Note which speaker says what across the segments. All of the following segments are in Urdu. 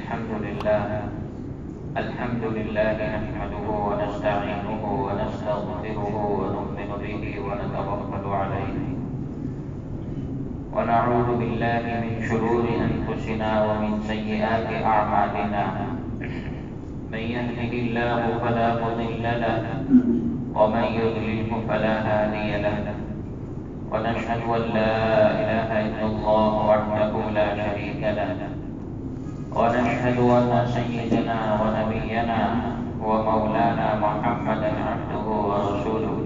Speaker 1: الحمد لله نحمده ونستعينه ونستغفره ونؤمن به ونتوكل عليه ونعوذ بالله من شرور أنفسنا ومن سيئات أعمالنا من يهده الله فلا مضل له ومن يضلله فلا هادي له ونشهد أن لا إله إلا الله وحده لا شريك له ونشهد أن سيدنا ونبينا ومولانا محمدا عبده ورسوله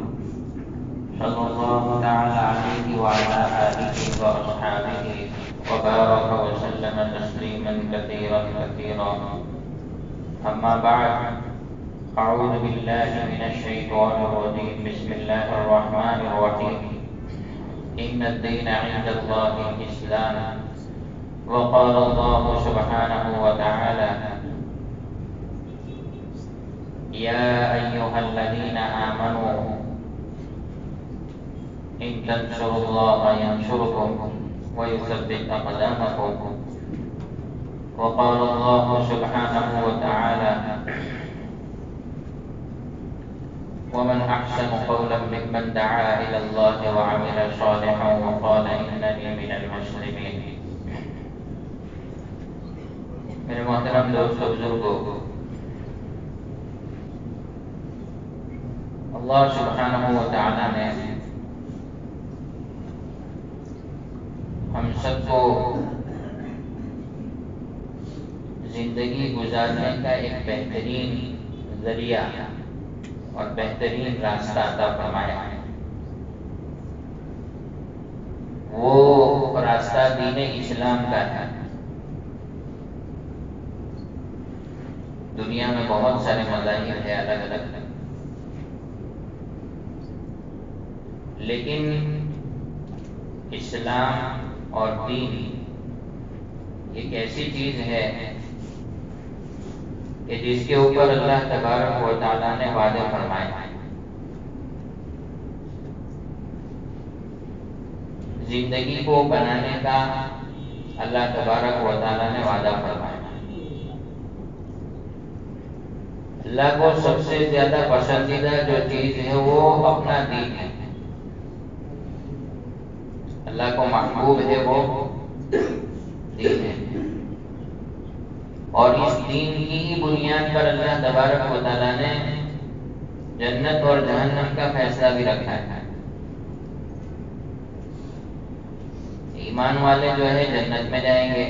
Speaker 1: صلى الله تعالى عليه وعلى آله وأصحابه وبارك وسلم تسليما كثيرا كثيرا. أما بعد، أعوذ بالله من الشيطان الرجيم. بسم الله الرحمن الرحيم. إن الدين عند الله الإسلام. وقال الله سبحانه وتعالى: يا أيها الذين آمنوا إن تنصروا الله ينصركم ويثبت أقدامكم. وقال الله سبحانه وتعالى: ومن أحسن قولا ممن دعا إلى الله وعمل صالحا وقال إنني من المسلمين. میرے محترم دوست و بزرگوں، اللہ سبحانہ و تعالی نے ہم سب کو زندگی گزارنے کا ایک بہترین ذریعہ اور بہترین راستہ عطا فرمایا ہے. وہ راستہ دین اسلام کا ہے. دنیا میں بہت سارے مذاہب ہیں الگ الگ، لیکن اسلام اور دین ایک ایسی چیز ہے کہ جس کے اوپر اللہ تبارک و تعالیٰ نے وعدے فرمائے ہیں. زندگی کو بنانے کا اللہ تبارک و تعالیٰ نے وعدہ فرمایا. اللہ کو سب سے زیادہ پسندیدہ جو چیز ہے وہ اپنا دین ہے. اللہ کو محبوب ہے وہ دین ہے، اور اس دین کی ہی بنیاد پر اللہ تبارک و تعالیٰ نے جنت اور جہنم کا فیصلہ بھی رکھا ہے. ایمان والے جو ہے جنت میں جائیں گے،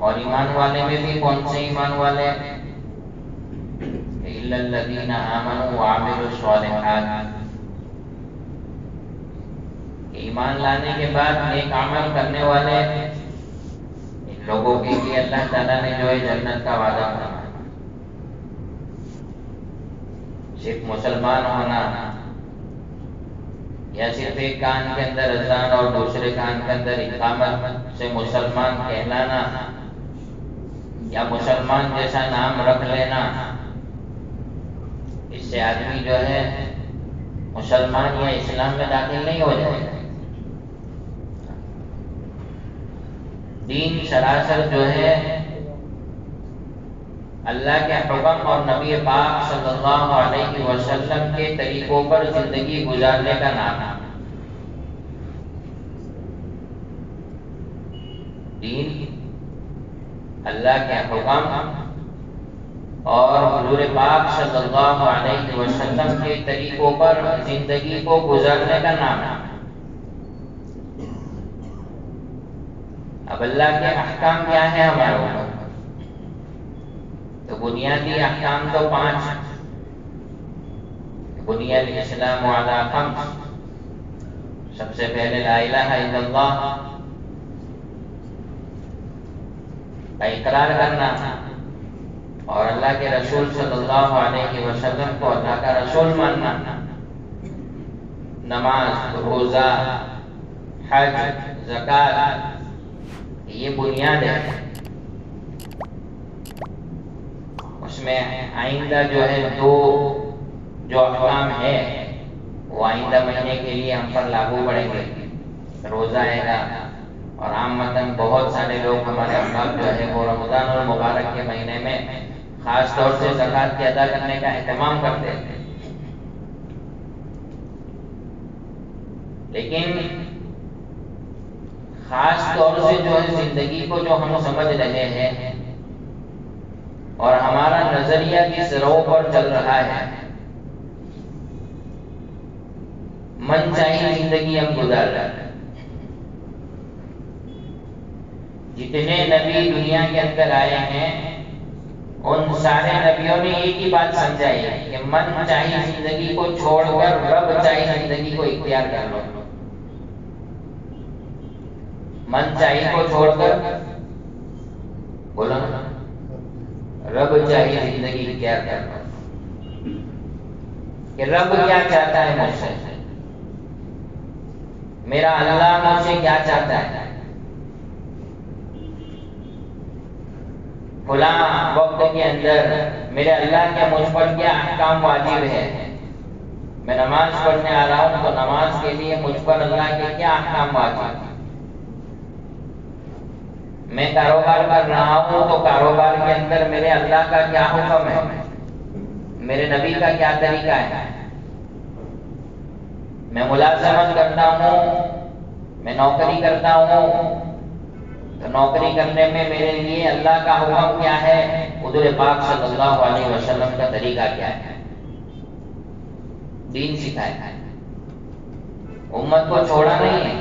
Speaker 1: اور ایمان والے میں بھی کون سے ایمان والے؟ اِلَّا الَّذِينَ آمَنُوا وَعَمِلُوا الصَّالِحَاتِ. ایمان لانے کے بعد نیک عمل کرنے والے ان لوگوں کے لیے اللہ تعالیٰ نے جو ہے جنت کا وعدہ فرمایا. صرف مسلمان ہونا یا صرف ایک کان کے اندر اذان اور دوسرے کان کے اندر اقامت سے مسلمان کہلانا یا مسلمان جیسا نام رکھ لینا، اس سے آدمی جو ہے مسلمان یا اسلام میں داخل نہیں ہو جائے گا. دین سراسر جو ہے اللہ کے حکم اور نبی پاک صلی اللہ علیہ وسلم کے طریقوں پر زندگی گزارنے کا نام ہے. دین اللہ کے حکم اور حضور پاک صلی اللہ علیہ وسلم کے طریقوں پر زندگی کو گزارنے کا نام ہے. اب اللہ کے احکام کیا ہے ہمارے اوپر؟ تو بنیادی احکام تو 5 ہیں. بنیاد الاسلام علی 5. سب سے پہلے لا الہ الا اللہ کا اقرار کرنا، اور اللہ کے رسول صلی اللہ علیہ وسلم کو اللہ کا رسول ماننا. نماز، روزہ، حج، زکوٰۃ، یہ بنیاد ہے. اس میں آئندہ جو ہے 2 جو احکام ہے وہ آئندہ مہینے کے لیے ہم پر لاگو پڑیں گے. روزہ آئے گا اور عامتاً بہت سارے لوگ ہمارے احباب جو ہے وہ رمضان المبارک کے مہینے میں خاص طور سے زکوٰۃ کے ادا کرنے کا اہتمام کرتے ہیں، لیکن خاص طور سے جو ہے زندگی کو جو ہم سمجھ رہے ہیں اور ہمارا نظریہ جس رو پر چل رہا ہے، من چاہی زندگی ہم گزار رہے ہیں۔ جتنے نبی دنیا کے اندر آئے ہیں ان سارے نبیوں نے ایک ہی بات سمجھائی ہے کہ من چاہی زندگی کو چھوڑ کر رب چاہی زندگی کو اختیار کر لو۔ من چاہی کو چھوڑ کر بولو نا، رب چاہی زندگی اختیار کر لو، کہ رب کیا چاہتا ہے مجھ سے، میرا اللہ مجھ سے کیا چاہتا ہے، فلاں وقت کے اندر میرے اللہ کے مجھ پر کیا احکام واجب ہے، میں نماز پڑھنے آ رہا ہوں تو نماز کے لیے مجھ پر اللہ کے کیا احکام واجب ہے، میں کاروبار کر رہا ہوں تو کاروبار کے اندر میرے اللہ کا کیا حکم ہے، میرے نبی کا کیا طریقہ ہے، میں ملازمت کرتا ہوں، میں نوکری کرتا ہوں تو نوکری کرنے میں میرے لیے اللہ کا حکم کیا ہے، حضور پاک صلی اللہ علیہ وسلم کا طریقہ کیا ہے، دین سکھایا ہے۔ امت کو چھوڑا نہیں ہے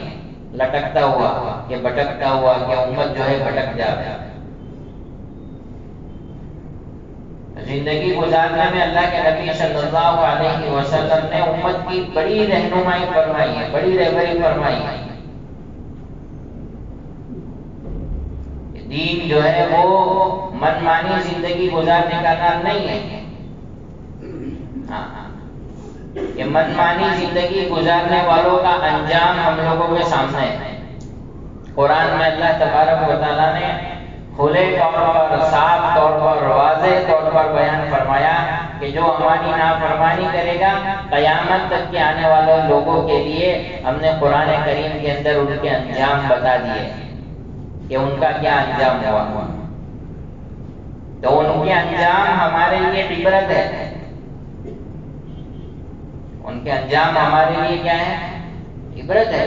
Speaker 1: لٹکتا ہوا کہ بھٹکتا ہوا کہ امت جو ہے بھٹک جائے۔ زندگی گزارنے میں اللہ کے نبی صلی اللہ علیہ وسلم نے امت کی بڑی رہنمائی فرمائی ہے، بڑی رہبری فرمائی ہے۔ دین جو ہے وہ من مانی زندگی گزارنے کا نام نہیں ہے، کہ من مانی زندگی گزارنے والوں کا انجام ہم لوگوں کے سامنے ہے۔ قرآن میں اللہ تبارک و تعالیٰ نے کھلے طور پر، صاف طور پر، واضح طور پر بیان فرمایا کہ جو ہماری نافرمانی کرے گا قیامت تک کے آنے والے لوگوں کے لیے ہم نے قرآن کریم کے اندر ان کے انجام بتا دیے کہ ان کا کیا انجام ہوا۔ تو ان کے انجام ہمارے لیے عبرت ہے، ان کے انجام ہمارے لیے کیا ہے، عبرت ہے۔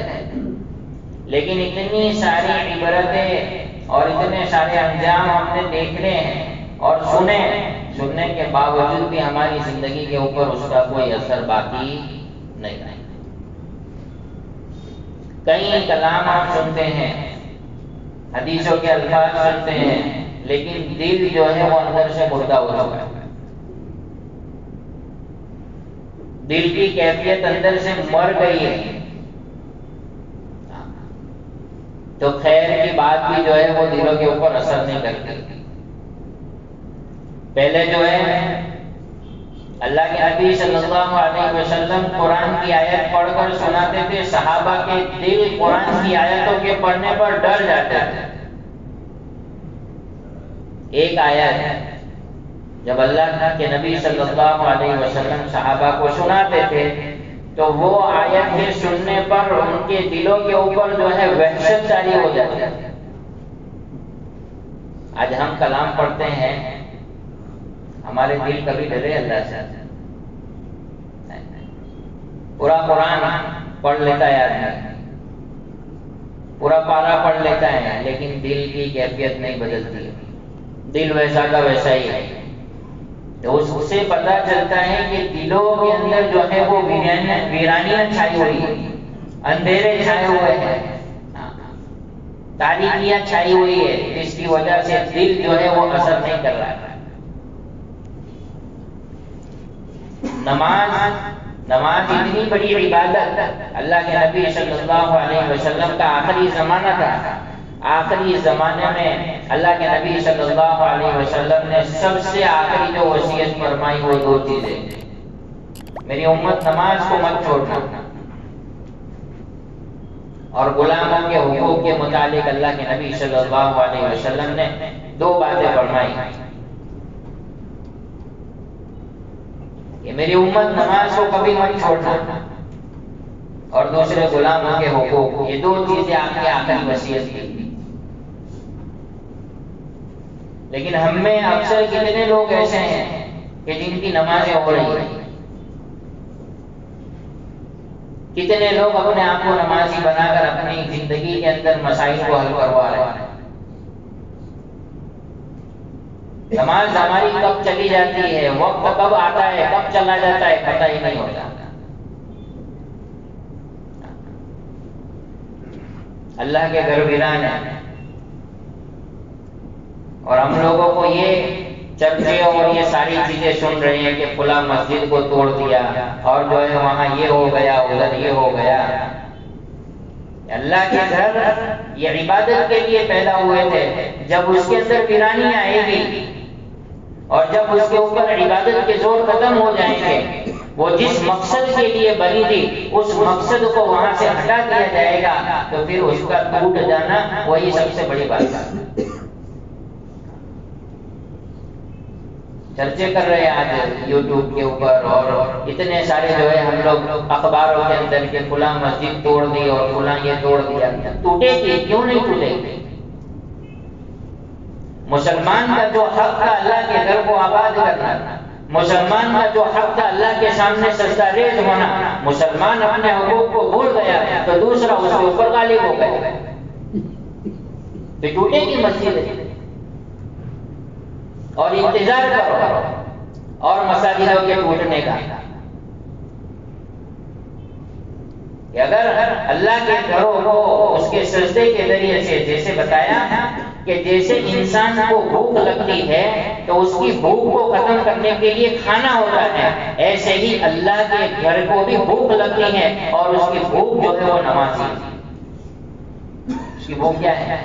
Speaker 1: لیکن اتنی ساری عبرتیں اور اتنے سارے انجام ہم نے دیکھنے ہیں اور سننے کے باوجود بھی ہماری زندگی کے اوپر اس کا کوئی اثر باقی نہیں رہا۔ کئی کلام آپ سنتے ہیں، حدیثوں کے الفاظ سنتے ہیں، لیکن دل جو ہے وہ اندر سے مردہ ہو چکا ہے، دل کی کیفیت اندر سے مر گئی ہے۔ تو خیر کی بات بھی جو ہے وہ دلوں کے اوپر اثر نہیں کرتی۔ پہلے جو ہے اللہ کے نبی صلی اللہ علیہ وسلم قرآن کی آیت پڑھ کر سناتے تھے، صحابہ کے دل قرآن کی آیتوں کے پڑھنے پر ڈر جاتے تھے۔ ایک آیت جب اللہ کے نبی صلی اللہ علیہ وسلم صحابہ کو سناتے تھے تو وہ آیت کے سننے پر ان کے دلوں کے اوپر جو ہے وحشت طاری ہو جاتی ہے۔ آج ہم کلام پڑھتے ہیں، ہمارے دل کبھی ڈرے اللہ سے؟ پورا قرآن پڑھ لیتا ہے آدمی، پورا پارا پڑھ لیتا ہے، لیکن دل کی کیفیت نہیں بدلتی، دل ویسا کا ویسا ہی ہے۔ تو اس سے پتہ چلتا ہے کہ دلوں کے اندر جو ہے وہ ویرانیاں چھائی ہوئی ہے، اندھیرے چھائے ہوئے ہیں، تاریکیاں چھائی ہوئی ہے، جس کی وجہ سے دل جو ہے وہ اثر نہیں کر رہا ہے۔ نماز اتنی بڑی عبادت، اللہ کے نبی صلی اللہ علیہ وسلم کا آخری زمانہ تھا، آخری زمانے میں اللہ کے نبی صلی اللہ علیہ وسلم نے سب سے آخری جو وصیت فرمائی وہ دو چیزیں، میری امت نماز کو مت چھوڑنا، اور غلاموں کے حقوق کے متعلق اللہ کے نبی صلی اللہ علیہ وسلم نے دو باتیں فرمائی کہ میری امت نماز کو کبھی مت چھوڑنا۔ اور دوسرے غلاموں کے حقوق، یہ دو چیزیں آپ کی آخری وصیت کی۔ لیکن ہم میں اکثر کتنے لوگ ایسے ہیں کہ جن کی نمازیں ہو رہی ہیں، کتنے لوگ اپنے آپ کو نمازی بنا کر اپنی زندگی کے اندر مسائل کو حل کروا رہے ہیں۔ نماز ہماری کب چلی جاتی ہے، وقت کب آتا ہے، کب چلا جاتا ہے، پتہ ہی نہیں ہوتا۔ اللہ کے گھر ویران ہیں، اور ہم لوگوں کو یہ چرچے اور یہ ساری چیزیں سن رہے ہیں کہ فلاں مسجد کو توڑ دیا اور جو ہے وہاں یہ ہو گیا، ادھر یہ ہو گیا۔ اللہ کے گھر یہ عبادت کے لیے پیدا ہوئے تھے، جب اس کے اندر ویرانی آئے گی اور جب اس کے اوپر عبادت کے زور ختم ہو جائیں گے، وہ جس مقصد کے لیے بنی تھی اس مقصد کو وہاں سے ہٹا دیا جائے گا، تو پھر اس کا ٹوٹ جانا وہی سب سے بڑی بات ہے۔ چرچے کر رہے ہیں آج یوٹیوب کے اوپر، اور اتنے سارے جو ہے ہم لوگ اخباروں کے اندر کہ فلاں مسجد توڑ دی اور فلاں یہ توڑ دیا۔ ٹوٹے گی، کیوں نہیں ٹوٹے گی؟ مسلمان کا جو حق تھا اللہ کے گھر کو آباد کرنا، مسلمان کا جو حق تھا اللہ کے سامنے سجدہ ریز ہونا، مسلمان اپنے حقوق کو بھول گیا تو دوسرا اس کے اوپر غالب ہو گیا، تو ٹوٹے گی مسجد۔ اور انتظار کرو اور مساجدوں کے ٹوٹنے کا، کہ اگر اللہ کے گھروں کو اس کے سجدے کے ذریعے سے، جیسے بتایا کہ جیسے انسان کو بھوک لگتی ہے تو اس کی بھوک کو ختم کرنے کے لیے کھانا ہوتا ہے، ایسے ہی اللہ کے گھر کو بھی بھوک لگتی ہے، اور اس کی بھوک جو ہے وہ نماز ہے۔ اس کی بھوک کیا ہے؟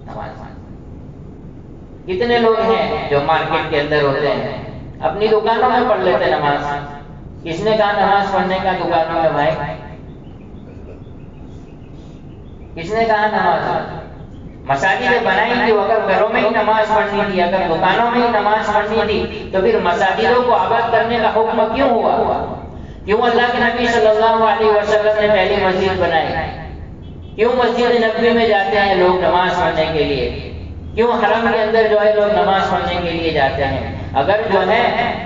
Speaker 1: نماز۔ کتنے لوگ ہیں جو مارکیٹ کے اندر ہوتے ہیں، اپنی دکانوں میں پڑھ لیتے نماز۔ کس نے کہا نماز پڑھنے کا دکانوں میں بھائی؟ کس نے کہا نماز؟ مساجد بنائی تھی، اگر گھروں میں ہی نماز پڑھنی تھی، اگر دکانوں میں ہی نماز پڑھنی تھی، تو پھر مساجدوں کو آباد کرنے کا حکم کیوں ہوا؟ کیوں اللہ کے نبی صلی اللہ علیہ وسلم نے پہلی مسجد بنائی؟ کیوں مسجد نبوی میں جاتے ہیں لوگ نماز پڑھنے کے لیے؟ کیوں حرم کے اندر جو ہے لوگ نماز پڑھنے کے لیے جاتے ہیں؟ اگر جو ہے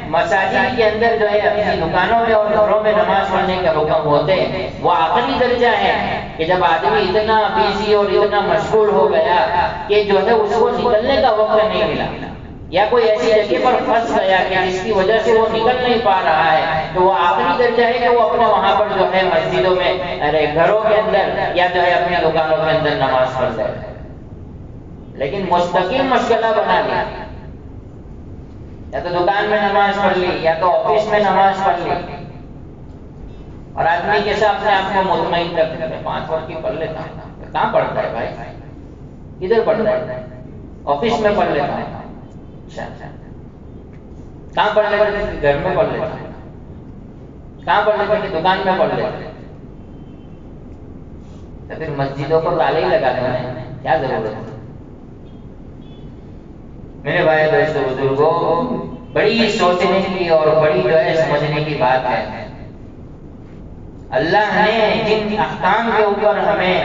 Speaker 1: مساجد کے اندر جو ہے اپنی دکانوں میں اور گھروں میں نماز پڑھنے کے حکم ہوتے، وہ عقلی درجہ ہے کہ جب آدمی اتنا بیزی اور اتنا مشغول ہو گیا کہ جو ہے اس کو نکلنے کا وقت نہیں ملا، یا کوئی ایسی جگہ پر پھنس گیا کہ جس کی وجہ سے وہ نکل نہیں پا رہا ہے، تو وہ آخری درجہ ہے کہ وہ اپنے وہاں پر جو ہے مسجدوں میں، گھروں کے اندر یا جو ہے اپنی دکانوں کے اندر نماز پڑھ لے۔ لیکن مستقل مشغلہ بنا لیا، یا تو دکان میں نماز پڑھ لی یا تو آفس میں نماز پڑھ لی، اور آدمی کیسا اپنے آپ کو مطمئن کرتے ہیں 5 وقت کی پڑھ لیتا ہوں۔ کہاں پڑھتا ہے بھائی؟ کدھر پڑھتا ہے؟ آفس میں پڑھ لیتا ہے۔ اچھا، کہاں پڑھ لیتا ہے؟ گھر میں پڑھ لیتا ہے۔ کہاں پڑھ لیتا ہے؟ دکان میں پڑھ لیتا ہے۔ تو پھر مسجدوں کو تالے ہی لگا دینا، کیا ضرورت ہے؟ میرے بھائی دوستو بزرگوں، بڑی سوچنے کی اور بڑی جو ہے سمجھنے کی بات ہے۔ اللہ نے جن احکام کے اوپر ہمیں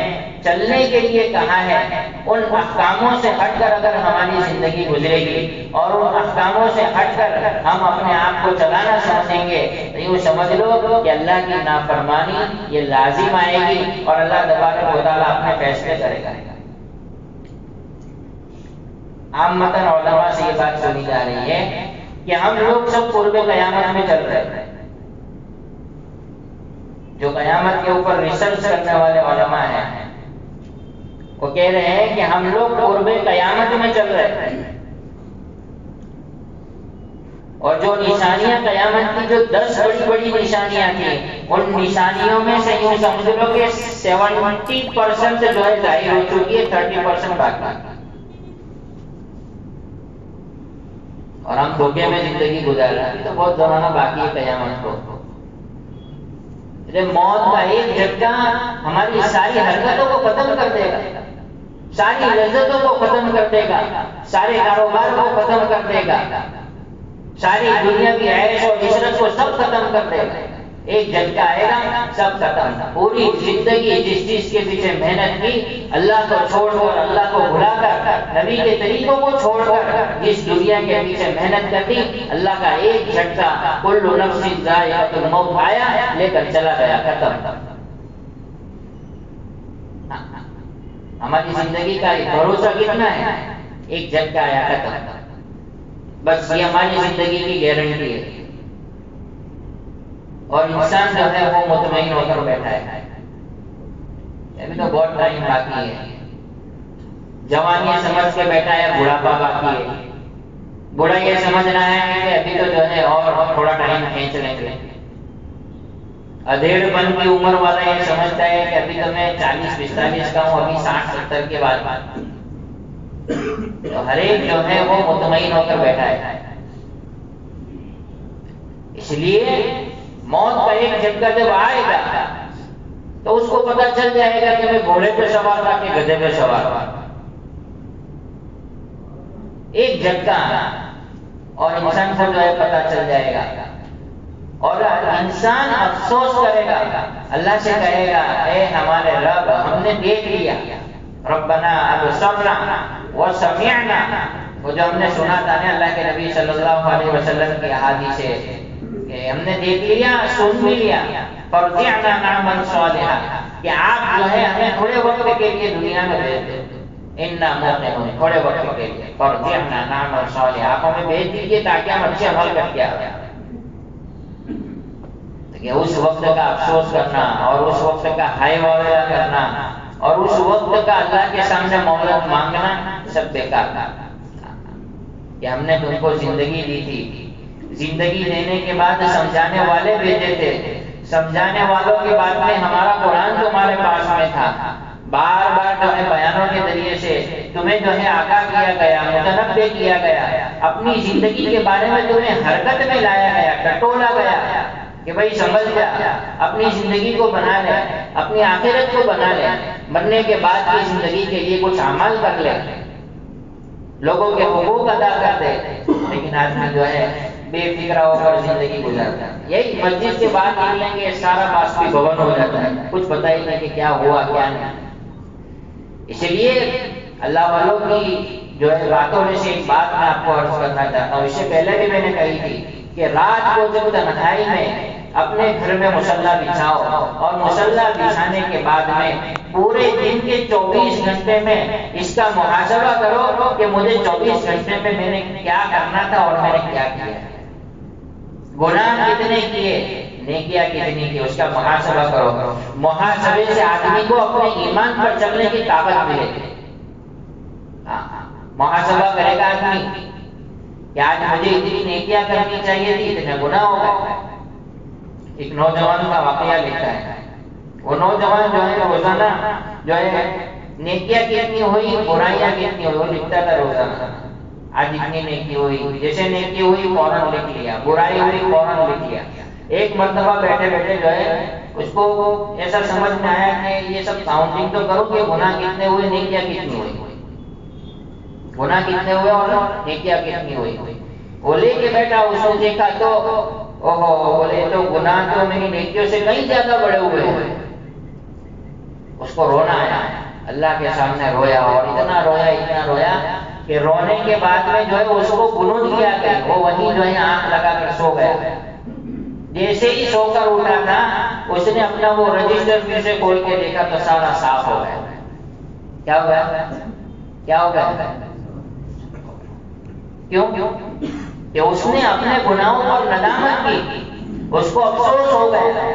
Speaker 1: چلنے کے لیے کہا ہے، ان احکاموں سے ہٹ کر اگر ہماری زندگی گزرے گی اور ان احکاموں سے ہٹ کر ہم اپنے آپ کو چلانا سمجھیں گے، تو یوں سمجھ لو کہ اللہ کی نافرمانی یہ لازم آئے گی، اور اللہ تبارک و تعالیٰ اپنے فیصلے کرے گا۔ عامتاً علماء سے یہ بات سنی جا رہی ہے کہ ہم لوگ سب قرب قیامت میں چل رہے ہیں۔ جو قیامت کے اوپر ریسرچ کرنے والے علماء ہیں وہ کہہ رہے ہیں کہ ہم لوگ قرب قیامت میں چل رہے ہیں، اور جو نشانیاں قیامت کی جو 10 بڑی بڑی نشانیاں تھیں، ان نشانیوں میں سے یوں سمجھ لو کہ 70% جو ہے ظاہر ہو چکی ہے، 30% باقی، اور ہم دھوکے میں زندگی گزار رہے ہیں۔ تو بہت زمانہ باقی ہے قیامت کو۔ موت کا ایک جھٹکا ہماری ساری حرکتوں کو ختم کر دے گا، ساری لذتوں کو ختم کر دے گا، سارے کاروبار کو ختم کر دے گا، ساری دنیا کی عیش اور عشرت کو سب ختم کر دے گا۔ ایک جھٹکا آئے گا سب ختم. پوری زندگی جس چیز کے پیچھے محنت کی، اللہ کو چھوڑ کر، اللہ کو بھلا کر، نبی کے طریقوں کو چھوڑ کر جس دنیا کے پیچھے محنت کرتی، اللہ کا ایک جھٹکا کل نفس ذائقۃ الموت آیا، لے کر چلا گیا، ختم. ہماری زندگی کا بھروسہ کتنا ہے؟ ایک جھٹکا آیا، ختم. بس یہ ہماری زندگی کی گارنٹی ہے. اور انسان جو ہے وہ مطمئن ہو کر بیٹھا ہے. ابھی تو بہت ٹائم باقی ہے. جوانی سمجھ کے بیٹھا ہے، بڑھاپا باقی ہے. بوڑھا یہ سمجھ رہا ہے کہ ابھی تو جو ہے اور تھوڑا ٹائم کھینچ لیں گے. ادھیڑ پن کی عمر والا یہ سمجھتا ہے کہ ابھی تو میں 40-45 کا ہوں، ابھی 60-70 کے بعد. تو ہر ایک جو ہے وہ مطمئن ہو کر بیٹھا ہے. اس لیے موت کا ایک جھٹکا جب آئے گا تو اس کو پتا چل جائے گا کہ میں گھوڑے پہ سوار تھا کہ گدھے پہ سوار تھا. ایک جھٹکا اور انسان کو جو ہے پتا چل جائے گا. اور انسان افسوس کرے گا، اللہ سے کہے گا اے ہمارے رب، ہم نے دیکھ لیا، ربنا ابصرنا وسمعنا. وہ جو ہم نے سنا تھا نا اللہ کے نبی صلی اللہ علیہ وسلم کی احادیث ہے کہ ہم نے دیکھ لیا، سن بھی لیا، فرجعنا نعمل صالحا، کہ آپ جو ہے ہمیں تھوڑے وقت کے لیے دنیا میں بھیج دیں. انا موقنون، تھوڑے وقت کے لیے، فرجعنا نعمل صالحا، آپ ہمیں بھیج دیجیے تاکہ ہم اچھے عمل کر کے آئیں. کہ اس وقت کا افسوس کرنا اور اس وقت کا ہائے وغیرہ کرنا اور اس وقت کا اللہ کے سامنے مہلت مانگنا سب بیکار تھا. کہ ہم نے تم کو زندگی دی تھی، زندگی دینے کے بعد سمجھانے والے بھیجے تھے، سمجھانے والوں کے بعد میں ہمارا قرآن تمہارے پاس میں تھا، بار بار جو ہے بیانوں کے ذریعے سے تمہیں جو ہے آگاہ کیا گیا، متنبع کیا گیا، اپنی زندگی کے بارے میں تمہیں حرکت میں لایا گیا، ٹٹولا گیا کہ بھائی سمجھ جا، اپنی زندگی کو بنا لے، اپنی آخرت کو بنا لے، مرنے کے بعد کی زندگی کے لیے کچھ عمل کر لے، لوگوں کے حقوق ادا کر دے. لیکن آدمی جو ہے بے فکر ہو کر زندگی گزارتا ہے. یہی مسجد کے بعد نکلیں گے سارا باس بھی بھون ہو جاتا ہے، کچھ پتہ ہی نہیں کہ کیا ہوا کیا نہیں. اس لیے اللہ والوں کی جو ہے باتوں میں سے ایک بات میں آپ کو عرض کرنا چاہتا ہوں. اس سے پہلے بھی میں نے کہی تھی کہ رات کو جب تنہائی میں اپنے گھر میں مصلی بچھاؤ اور مصلی بچھانے کے بعد میں پورے دن کے 24 گھنٹے میں اس کا محاسبہ کرو کہ مجھے 24 گھنٹے میں میں نے کیا کرنا تھا اور میں نے کیا کیا. گناہ کتنے کیے، نیکیاں کتنی کی، اس کا محاسبہ کرو. محاسبے سے آدمی کو اپنے ایمان پر چلنے کی طاقت ملے گی. محاسبہ کرے گا آدمی کہ آج مجھے اتنی نیکیاں کرنی چاہیے تھی، اتنے گناہ ہو گئے. ایک نوجوان کا واقعہ لکھتا ہے. وہ نوجوان جو ہے روزانہ جو ہے نیکیاں کتنی ہوئی، برائیاں کتنی ہوئی، وہ لکھتا تھا روزانہ. آج اتنی نیکی ہوئی، جیسے نیکی ہوئی فوراً لکھ لیا، برائی ہوئی فوراً لکھ لیا. ایک مرتبہ بیٹھے بیٹھے جو ہے اس کو ایسا سمجھ میں آیا کہ یہ سب کاؤنٹنگ تو کرو کہ گناہ کتنے ہوئے، نیکیاں کتنی ہوئی، گناہ کتنے ہوئے اور نیکیاں کتنی ہوئی. وہ لے کے بیٹھا، اس نے دیکھا تو اوہو، بولے تو گناہ تو میری نیکیوں سے کہیں زیادہ بڑے ہوئے ہیں. اس کو رونا آیا، اللہ کے سامنے رویا اور اتنا رویا کہ رونے کے بعد میں جو ہے اس کو گنود کیا گیا. وہ وہیں جو ہے آنکھ لگا کر سو گیا. جیسے ہی سو کر اٹھا تھا اس نے اپنا وہ رجسٹر پھر سے کھول کے دیکھا تو سارا صاف ہو گیا. کیا ہو گیا؟ کیا ہو گیا؟ کیوں؟ کہ اس نے اپنے گناہوں پر ندامت کی، اس کو افسوس ہو گیا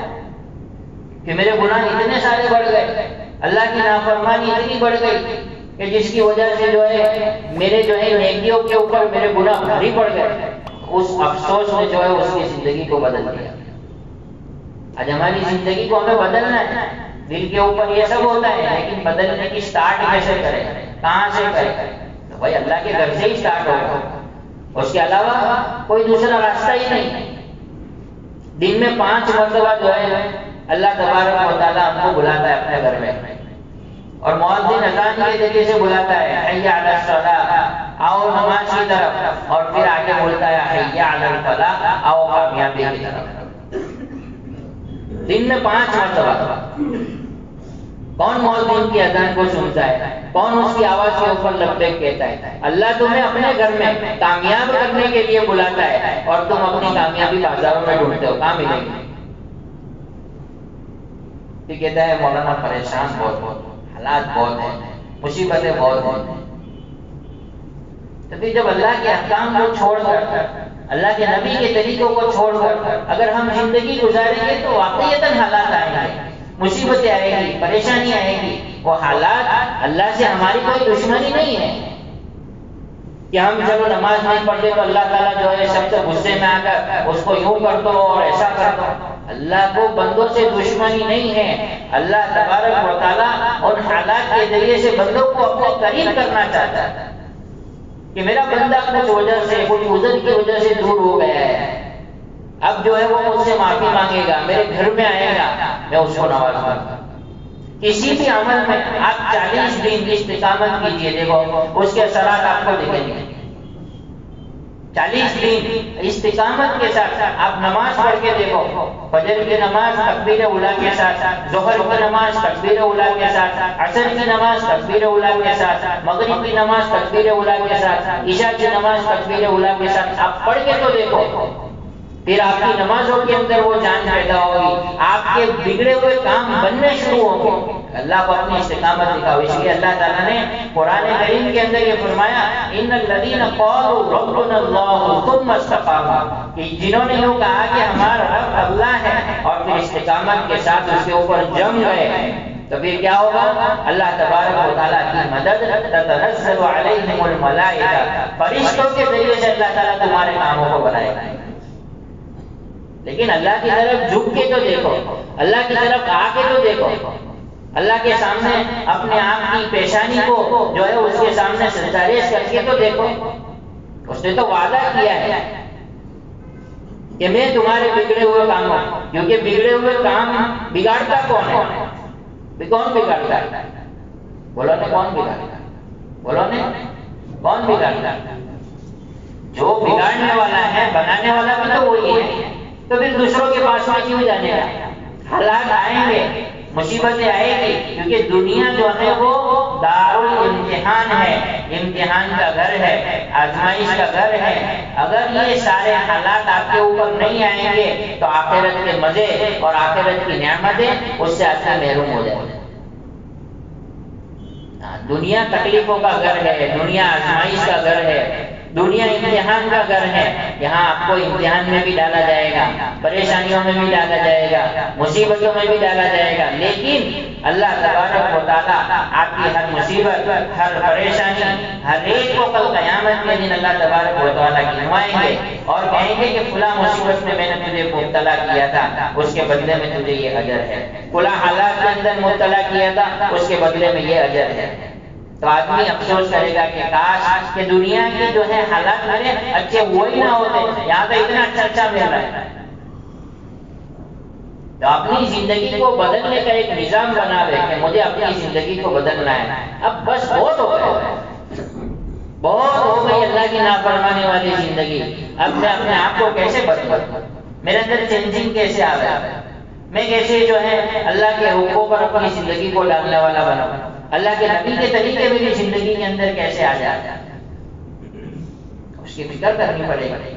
Speaker 1: کہ میرے گناہ اتنے سارے بڑھ گئے، اللہ کی نافرمانی اتنی بڑھ گئی کہ جس کی وجہ سے جو ہے میرے جو ہے نیکیوں کے اوپر میرے گناہ بھاری پڑ گئے. اس افسوس نے جو ہے اس کی زندگی کو بدل دیا. آج ہماری زندگی کو ہمیں بدلنا ہے. دل کے اوپر یہ سب ہوتا ہے، لیکن بدلنے کی سٹارٹ کیسے کریں، کہاں سے کریں؟ تو بھائی اللہ کے گھر سے ہی سٹارٹ ہوگا، اس کے علاوہ کوئی دوسرا راستہ ہی نہیں. دن میں 5 مرتبہ جو ہے اللہ تبارک و تعالیٰ ہم کو بلاتا ہے اپنے گھر میں، اور مؤذن اذان کے ذریعے سے بلاتا ہے حی علی الصلاۃ، آؤ نماز کی طرف، اور پھر آگے بولتا ہے حی علی الفلاح، آؤ کامیابی کی طرف. دن میں 5 مرتبہ۔ کون مؤذن کی اذان کو سنتا ہے؟ کون اس کی آواز کے اوپر لبیک کہتا ہے؟ اللہ تمہیں اپنے گھر میں کامیاب کرنے کے لیے بلاتا ہے اور تم اپنی کامیابی بازاروں میں ڈھونڈتے ہو، کہاں ملے گی؟ یہ کہتا ہے مولانا پریشان بہت، حالات بہت ہیں، مصیبتیں بہت ہیں۔ تو پھر جب اللہ کے احکام کو چھوڑ کر، اللہ کے نبی کے طریقوں کو چھوڑ کر اگر ہم زندگی گزاریں گے تو واقعیتاً حالات آئیں گے، مصیبتیں آئے گی، پریشانی آئے گی۔ وہ حالات اللہ سے ہماری کوئی دشمنی نہیں ہے کہ ہم چلو نماز نہیں پڑھتے تو اللہ تعالیٰ جو ہے سب سے غصے میں آ کر اس کو یوں کر دو اور ایسا کر دو۔ اللہ کو بندوں سے دشمنی نہیں ہے۔ اللہ تبارک و تعالیٰ اور حالات کے ذریعے سے بندوں کو اپنے قریب کرنا چاہتا ہے کہ میرا بندہ کچھ وجہ سے، کچھ عذر کی وجہ سے دور ہو گیا ہے، اب جو ہے وہ مجھ سے معافی مانگے گا، میرے گھر میں آئے گا، میں اس کو نوازوں گا۔ کسی بھی عمل میں آپ 40 دن استقامت کیجیے، دیکھو اس کے اثرات آپ کو دکھیں گے۔ 40 دن استقامت کے ساتھ آپ نماز پڑھ کے دیکھو، فجر کی نماز تکبیر اولیٰ کے ساتھ، ظہر کی نماز تکبیر اولیٰ کے ساتھ، عصر کی نماز تکبیر اولیٰ کے ساتھ، مغرب کی نماز تکبیر اولیٰ کے ساتھ، عشاء کی نماز تکبیر اولیٰ کے ساتھ آپ پڑھ کے تو دیکھو، پھر آپ کی نمازوں کے اندر وہ جان پیدا ہوگی، آپ کے بگڑے ہوئے کام بننے شروع ہوں گے۔ اللہ کو اپنی استقامت دکھاؤ۔ اس لیے اللہ تعالیٰ نے قرآن کریم کے اندر یہ فرمایا، ان الذین قالوا ربنا اللہ ثم استقاموا، کہ جنہوں نے یوں کہا کہ ہمارا رب اللہ ہے اور پھر استقامت کے ساتھ اس کے اوپر جم گئے، تو پھر کیا ہوگا؟ اللہ تبارک و تعالیٰ کی مدد، تتنزل علیہم الملائکہ، فرشتوں کے ذریعے سے اللہ تعالیٰ تمہارے کاموں کو بنائے گا۔ لیکن اللہ کی طرف جھک کے تو دیکھو، اللہ کی طرف آ کے تو دیکھو، اللہ کے سامنے اپنے آپ کی پیشانی کو جو ہے اس کے سامنے سجدہ ریز کر کے تو دیکھو۔ اس نے تو وعدہ کیا ہے کہ میں تمہارے بگڑے ہوئے کاموں، کیونکہ بگڑے ہوئے کام بگاڑتا کون ہے؟ کون بگاڑتا ہے؟ بولو نے کون بگاڑتا؟ بولو نے کون بگاڑتا؟ جو بگاڑنے والا ہے، بنانے والا بھی تو وہی ہے۔ تو پھر دوسروں کے پاس میں کیوں جانے گا؟ حالات آئیں گے، مصیبتیں آئے گی، کیونکہ دنیا جو ہے وہ دارالامتحان ہے، امتحان کا گھر ہے، آزمائش کا گھر ہے۔ اگر یہ سارے حالات آپ کے اوپر نہیں آئیں گے تو آخرت کے مزے اور آخرت کی نعمتیں اس سے آپ سے محروم ہو جائیں گے۔ دنیا تکلیفوں کا گھر ہے، دنیا آزمائش کا گھر ہے، دنیا امتحان کا گھر ہے۔ یہاں آپ کو امتحان میں بھی ڈالا جائے گا، پریشانیوں میں بھی ڈالا جائے گا، مصیبتوں میں بھی ڈالا جائے گا، لیکن اللہ تبارک و تعالیٰ آپ کی ہر مصیبت، ہر پریشانی، ہر ایک کو کل قیامت کے دن اللہ تبارک و تعالیٰ گنوائیں گے اور کہیں گے کہ فلاں مصیبت میں نے تجھے مبتلا کیا تھا، اس کے بدلے میں تجھے یہ اجر ہے، فلاں حالات کے اندر مبتلا کیا تھا، اس کے بدلے میں یہ اجر ہے۔ تو آدمی افسوس کرے گا کہ کاش کہ دنیا کے جو ہے حالات میرے اچھے وہی نہ ہوتے، یہاں تو اتنا اچھا مل رہا ہے۔ تو اپنی زندگی کو بدلنے کا ایک نظام بنا دے کہ مجھے اپنی زندگی کو بدلنا ہے۔ اب بس بہت ہو گیا، بہت ہو گئی اللہ کی نافرمانی والی زندگی۔ اب میں اپنے آپ کو کیسے بدلوں؟ میرے اندر چینجنگ کیسے آ رہا ہے؟ میں کیسے جو ہے اللہ کے حقوق پر اپنی زندگی کو ڈالنے والا بناؤں؟ اللہ کے نبی کے طریقے میری زندگی کے اندر کیسے آ جائے؟ اس کی فکر کرنی پڑے گی۔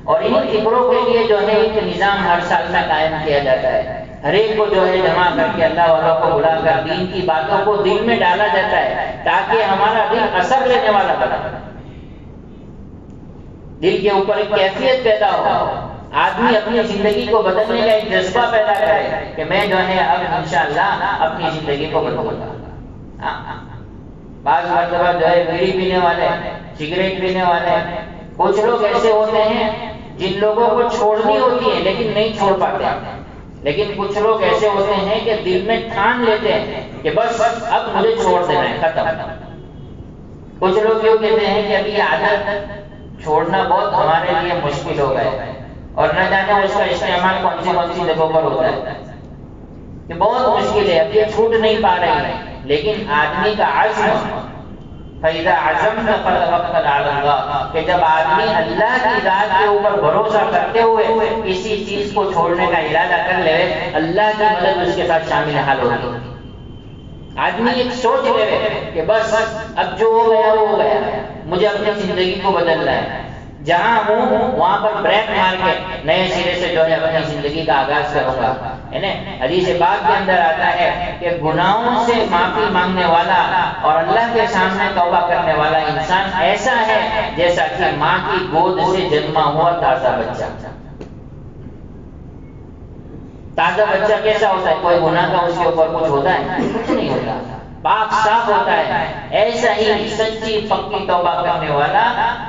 Speaker 1: اور ان فکروں کے لیے جو ہے ایک نظام ہر سال میں قائم کیا جاتا ہے، ہر ایک کو جو ہے جمع کر کے اللہ والوں کو بلا کر دین کی باتوں کو دل میں ڈالا جاتا ہے تاکہ ہمارا دل اثر لینے والا بنا، دل کے اوپر ایک کیفیت پیدا ہو، آدمی اپنی زندگی کو بدلنے کا ایک جذبہ پیدا کرے کہ میں جو ہے اب انشاءاللہ اپنی زندگی کو بدلوں گا۔ بعض مرتبہ جو ہے بیڑی پینے والے، سگریٹ پینے والے، کچھ لوگ ایسے ہوتے ہیں جن لوگوں کو چھوڑنی ہوتی ہے لیکن نہیں چھوڑ پاتے، لیکن کچھ لوگ ایسے ہوتے ہیں کہ دل میں ٹھان لیتے ہیں کہ بس اب مجھے چھوڑ دینا ہے، ختم۔ کچھ لوگ یوں کہتے ہیں کہ ابھی عادت چھوڑنا بہت ہمارے لیے مشکل ہو گیا ہے اور نہ جانے اس کا استعمال کون سی جگہوں پر ہوتا ہے کہ بہت مشکل ہے، اب یہ چھوٹ نہیں پا رہی ہے۔ لیکن آدمی کا عزم فَإِذَا عَزَمْتَ فَتَوَكَّلْ عَلَى اللَّهِ، کہ جب آدمی اللہ کی ذات کے اوپر بھروسہ کرتے ہوئے کسی چیز کو چھوڑنے کا ارادہ کر لے، اللہ کی مدد اس کے ساتھ شامل حال ہوگی۔ آدمی ایک سوچ لے کہ بس اب جو ہو گیا وہ ہو گیا، مجھے اپنی زندگی کو بدلنا ہے، جہاں ہوں وہاں پر بریک مار کے نئے سرے سے جو ہے اپنی زندگی کا آغاز کروں گا۔ حدیث پاک کے اندر آتا ہے کہ گناہوں سے معافی مانگنے والا اور اللہ کے سامنے توبہ کرنے والا انسان ایسا ہے جیسا کہ ماں کی گود سے جنما ہوا تازہ بچہ۔ تازہ بچہ کیسا ہوتا ہے؟ کوئی گناہ کا اس کے اوپر کچھ ہوتا ہے؟ کچھ نہیں ہوتا، پاک صاف ہوتا ہے۔ ایسا ہی سچی پکی توبہ کرنے والا،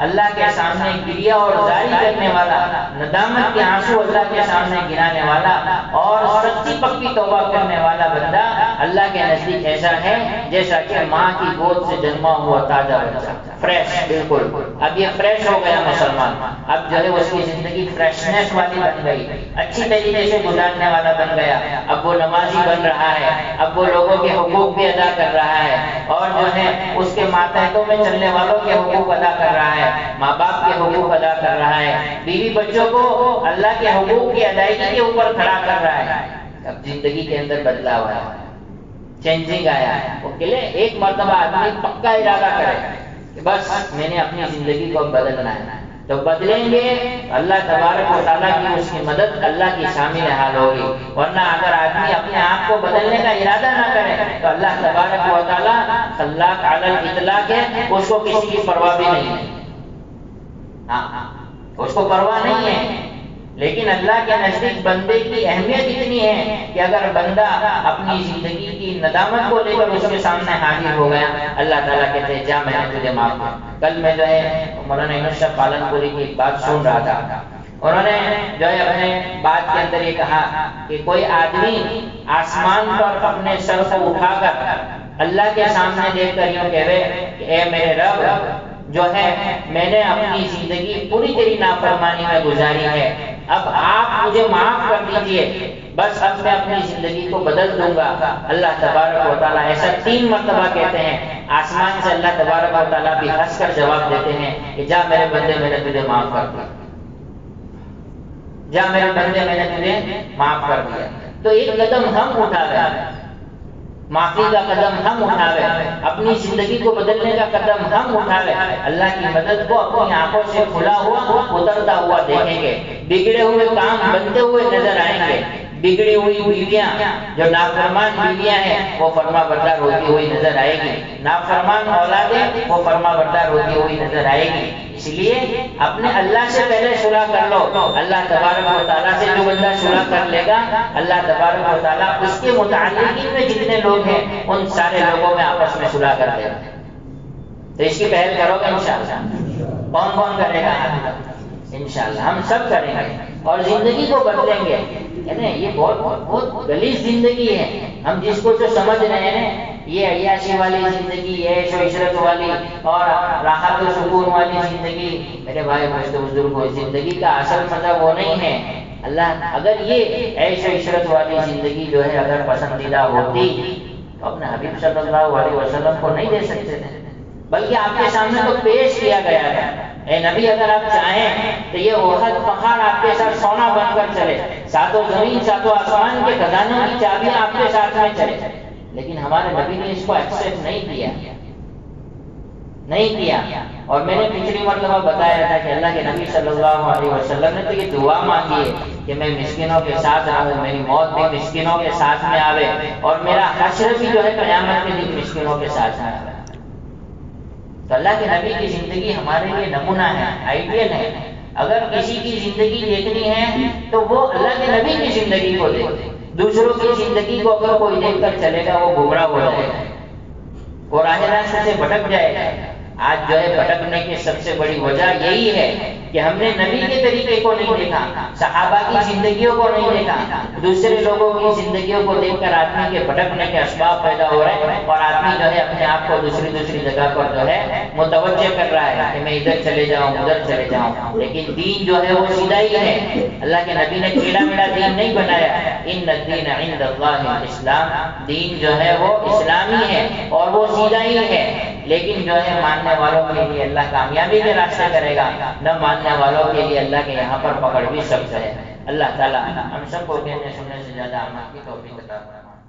Speaker 1: اللہ کے سامنے گریہ اور زاری کرنے والا، ندامت کے آنسو اللہ کے سامنے گرانے والا اور سچی پکی توبہ کرنے والا بندہ اللہ کے نزدیک ایسا ہے جیسا کہ ماں کی گود سے جنما ہوا تازہ بچہ، فریش بالکل۔ اب یہ فریش ہو گیا مسلمان، اب جو ہے اس کی زندگی فریشنس والی بن گئی، اچھی طریقے سے گزارنے والا بن گیا۔ اب وہ نمازی بن رہا ہے، اب وہ لوگوں کے حقوق بھی ادا کر رہا ہے، اور جو ہے اس کے ماتحتوں میں چلنے والوں کے حقوق ادا کر رہا ہے، ماں باپ کے حقوق ادا کر رہا ہے، بیوی بچوں کو اللہ کے حقوق کی ادائیگی کے اوپر کھڑا کر رہا ہے۔ اب زندگی کے اندر بدلاؤ آیا، چینجنگ آیا ہے۔ وہ کہ ایک مرتبہ آدمی پکا ارادہ کرے کہ بس میں نے اپنی زندگی کو بدلنا ہے، تو بدلیں گے اللہ تبارک و تعالیٰ کی اس کی مدد اللہ کی شامل حال ہوگی۔ ورنہ اگر آدمی اپنے آپ کو بدلنے کا ارادہ نہ کرے تو اللہ تبارک و تعالیٰ خلاق علی الاطلاق ہے، اس کو کسی کی پرواہ بھی نہیں ہے۔ ہاں اس کو پرواہ نہیں ہے، لیکن اللہ کے نزدیک بندے کی اہمیت اتنی ہے کہ اگر بندہ اپنی زندگی کی ندامت کو لے کر اس کے سامنے حاضر ہو گیا، اللہ تعالیٰ کہتے ہیں جا میں نے تجھے معاف کیا۔ کل میں جو ہے مولانا یونس شاہ پالن پوری کی ایک بات سن رہا تھا، انہوں نے جو ہے اپنے بات کے اندر یہ کہا کہ کوئی آدمی آسمان پر اپنے سر کو اٹھا کر اللہ کے سامنے دیکھ کر یوں کہے کہ اے میرے رب، جو ہے میں نے اپنی زندگی پوری تیری نافرمانی میں گزاری ہے، اب آپ مجھے معاف کر دیجئے، بس اب میں اپنی زندگی کو بدل دوں گا۔ اللہ تبارک و تعالیٰ ایسا 3 مرتبہ کہتے ہیں، آسمان سے اللہ تبارک و تعالیٰ بھی ہنس کر جواب دیتے ہیں کہ جا میرے بندے میں نے تجھے معاف کر دیا، جا میرے بندے میں نے تجھے معاف کر دیا۔ تو ایک قدم ہم اٹھا رہے، معافی کا قدم ہم اٹھاوے، اپنی زندگی کو بدلنے کا قدم ہم اٹھاوے، اللہ کی مدد کو اپنی آنکھوں سے کھلا ہوا اترتا ہوا دیکھیں گے، بگڑے ہوئے کام بنتے ہوئے نظر آئیں گے، بگڑی ہوئی بیویاں جو نافرمان بیویاں ہیں وہ فرما بردار ہوتی ہوئی نظر آئے گی، نافرمان اولادیں وہ فرما بردار ہوتی ہوئی نظر آئے گی۔ اس لیے اپنے اللہ سے پہلے صلح کر لو، اللہ تبارک و تعالیٰ سے جو بندہ صلح کر لے گا، اللہ تبارک و تعالیٰ اس کے متعلقین میں جتنے لوگ ہیں ان سارے لوگوں میں آپس میں صلح کر دے گا۔ تو اس کی پہل کرو گے انشاءاللہ؟ کون کون کرے گا؟ انشاءاللہ ہم سب کریں گے اور زندگی کو بدلیں گے۔ یہ بہت غلیظ زندگی ہے، ہم جس کو جو سمجھ رہے ہیں یہ عیاشی والی زندگی، عیش و عشرت والی اور راحت و سکون والی زندگی، میرے بھائی بزرگوں، زندگی کا اصل مطلب وہ نہیں ہے۔ اللہ اگر یہ عیش و عشرت والی زندگی جو ہے اگر پسندیدہ ہوتی تو اپنے حبیب صلی اللہ علیہ وسلم کو نہیں دے سکتے تھے، بلکہ آپ کے سامنے تو پیش کیا گیا ہے، اے نبی اگر آپ چاہیں تو یہ احد پہاڑ آپ کے ساتھ سونا بن کر چلے، ساتوں زمین ساتوں آسمان کے خزانوں کی چابیاں آپ کے ساتھ میں چلے، لیکن ہمارے نبی نے اس کو ایکسپٹ نہیں کیا۔ اور میں نے پچھلی مرتبہ بتایا تھا کہ اللہ کے نبی صلی اللہ علیہ وسلم نے تو یہ دعا مانگی ہے کہ میں مسکینوں کے ساتھ رہوں، میری موت بھی مسکینوں کے ساتھ میں آوے اور میرا حشر بھی جو ہے قیامت کے دن مسکینوں کے ساتھ میں آوے۔ تو اللہ کے نبی کی زندگی ہمارے لیے نمونہ ہے، آئیڈیل ہے۔ اگر کسی کی زندگی دیکھنی ہے تو وہ اللہ کے نبی کی زندگی کو دیکھے، دوسروں کی زندگی کو اگر کوئی دیکھ کر چلے گا وہ گمراہ ہو جائے گا، وہ راہ راست سے بھٹک جائے گا۔ آج جو ہے بھٹکنے کی سب سے بڑی وجہ یہی ہے کہ ہم نے نبی کے طریقے کو نہیں دیکھا، صحابہ کی زندگیوں کو نہیں دیکھا، دوسرے لوگوں کی زندگیوں کو دیکھ کر آدمی کے بھٹکنے کے اسباب پیدا ہو رہے ہیں اور آدمی جو ہے اپنے آپ کو دوسری جگہ پر جو ہے متوجہ کر رہا ہے کہ میں ادھر چلے جاؤں ادھر چلے جاؤں، لیکن دین جو ہے وہ سیدھا ہی ہے۔ اللہ کے نبی نے ٹیڑھا میڑھا دین نہیں بنایا، ان الدین عند اللہ الاسلام، دین جو ہے وہ اسلامی ہے اور وہ سیدھا ہی ہے، لیکن جو ہے ماننے والوں کے لیے اللہ کامیابی کے راستے کرے گا، نہ ماننے والوں کے لیے اللہ کے یہاں پر پکڑ بھی سکتا ہے۔ اللہ تعالیٰ ہم سب کو کہنے سننے سے زیادہ عمل کی توفیق عطا فرمائے۔